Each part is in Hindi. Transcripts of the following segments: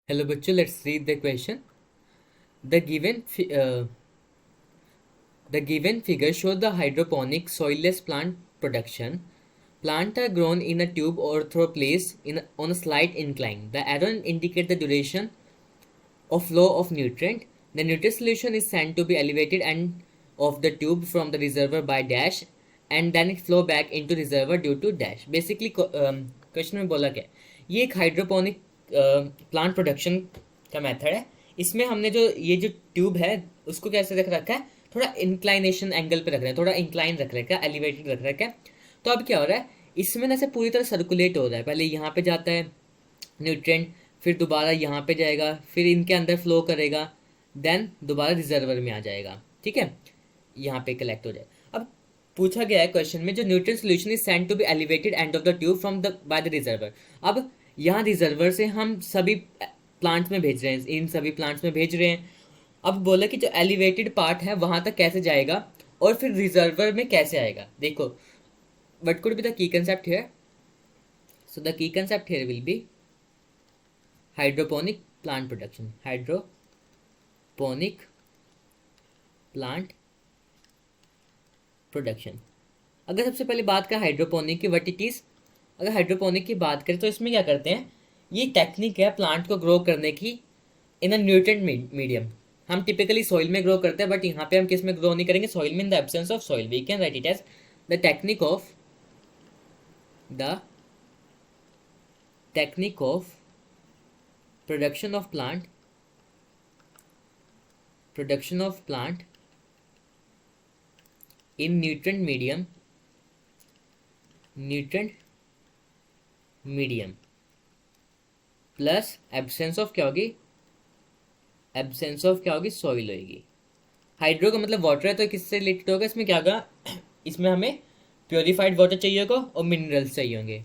Hello बच्चों, let's read the question. The given the given figure shows the hydroponic soilless plant production. Plants are grown in a tube or through placed on a slight incline. The arrow indicates the duration of flow of nutrient. The nutrient solution is sent to be elevated and of the tube from the reservoir by dash and then it flow back into reservoir due to dash. Basically question में बोला क्या, ये एक हाइड्रोपोनिक प्लांट प्रोडक्शन का मेथड है. इसमें हमने जो ये जो ट्यूब है उसको कैसे रख रखा है, थोड़ा इंक्लाइनेशन एंगल पे रख रहे हैं, थोड़ा इंक्लाइन रख रखा है, एलिवेटेड रख रखा है. तो अब क्या हो रहा है, इसमें ना से पूरी तरह सर्कुलेट हो रहा है. पहले यहाँ पे जाता है न्यूट्रिएंट, फिर दोबारा यहाँ पे जाएगा, फिर इनके अंदर फ्लो करेगा, देन दोबारा रिजर्वर में आ जाएगा. ठीक है, यहाँ पे कलेक्ट हो जाए. अब पूछा गया है क्वेश्चन में, जो nutrient solution is sent to be elevated end of the tube from the by the reservoir. अब यहाँ रिजर्वर से हम सभी प्लांट्स में भेज रहे हैं, इन सभी प्लांट्स में भेज रहे हैं. अब बोला कि जो एलिवेटेड पार्ट है वहां तक कैसे जाएगा और फिर रिजर्वर में कैसे आएगा. देखो, what could be the key concept here. So the key concept here will be hydroponic plant production. Hydroponic plant production. अगर सबसे पहले बात करें हाइड्रोपोनिक की, व्हाट इट इज. अगर हाइड्रोपोनिक की बात करें तो इसमें क्या करते हैं, ये टेक्निक है प्लांट को ग्रो करने की इन अ न्यूट्रिएंट मीडियम. हम टिपिकली सॉइल में ग्रो करते हैं, बट यहाँ पे हम किस में ग्रो नहीं करेंगे, सॉइल में. In the absence of soil we can write it as the technique of production of plant in nutrient medium plus absence of क्या होगी, सॉइल होगी. हाइड्रो का मतलब वाटर है, तो किससे रिलेटेड होगा, इसमें क्या होगा, इसमें हमें प्योरीफाइड वाटर चाहिए होगा और मिनरल्स चाहिए होंगे.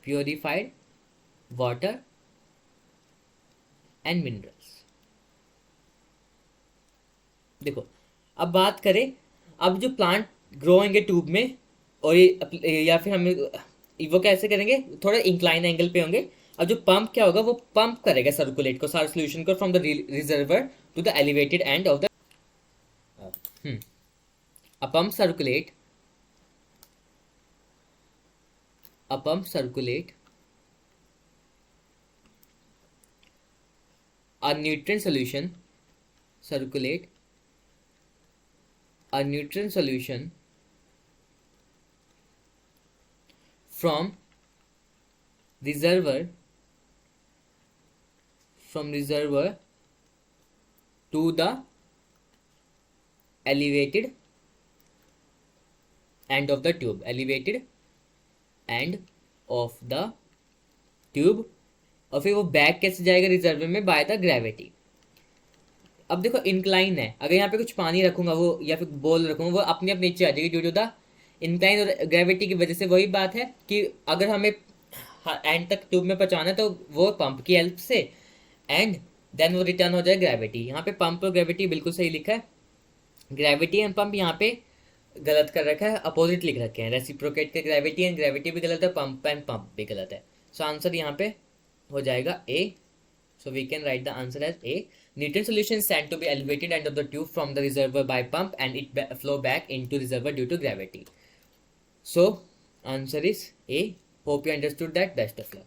Purified water and minerals. देखो, अब बात करें, अब जो प्लांट ग्रो होंगे ट्यूब में, और ये या फिर हमें वो कैसे करेंगे, थोड़ा इंक्लाइन एंगल पे होंगे. अब जो पंप क्या होगा, वो पंप करेगा सर्कुलेट को, सारे सोल्यूशन को from the reservoir to the elevated end of the a pump circulate a nutrient solution from reservoir to the elevated end of the tube, और फिर वो बैक कैसे जाएगा रिजर्वर में, बाय द ग्रेविटी. अब देखो, इंक्लाइन है, अगर यहाँ पे कुछ पानी रखूंगा वो या फिर बॉल रखूंगा, वो अपने आप नीचे आ जाएगी ड्यू टू द इंक्लाइन और ग्रेविटी की वजह से. वही बात है कि अगर हमें एंड तक ट्यूब में पहुंचाना है तो वो पंप की हेल्प से, एंड देन वो रिटर्न हो जाए ग्रेविटी. यहाँ पे पंप और ग्रेविटी बिल्कुल सही लिखा है. ग्रेविटी एंड पंप यहाँ पे गलत कर रखा है, अपोजिट लिख रखे हैं. रेसिप्रोकेट के ग्रेविटी एंड ग्रेविटी भी गलत है, पंप एंड पंप भी गलत है. सो आंसर यहाँ पे हो जाएगा ए. So we can write the answer as A. Nutrient solution is sent to be elevated end of the tube from the reservoir by pump and it flow back into reservoir due to gravity. So answer is A. Hope you understood that. Best of luck.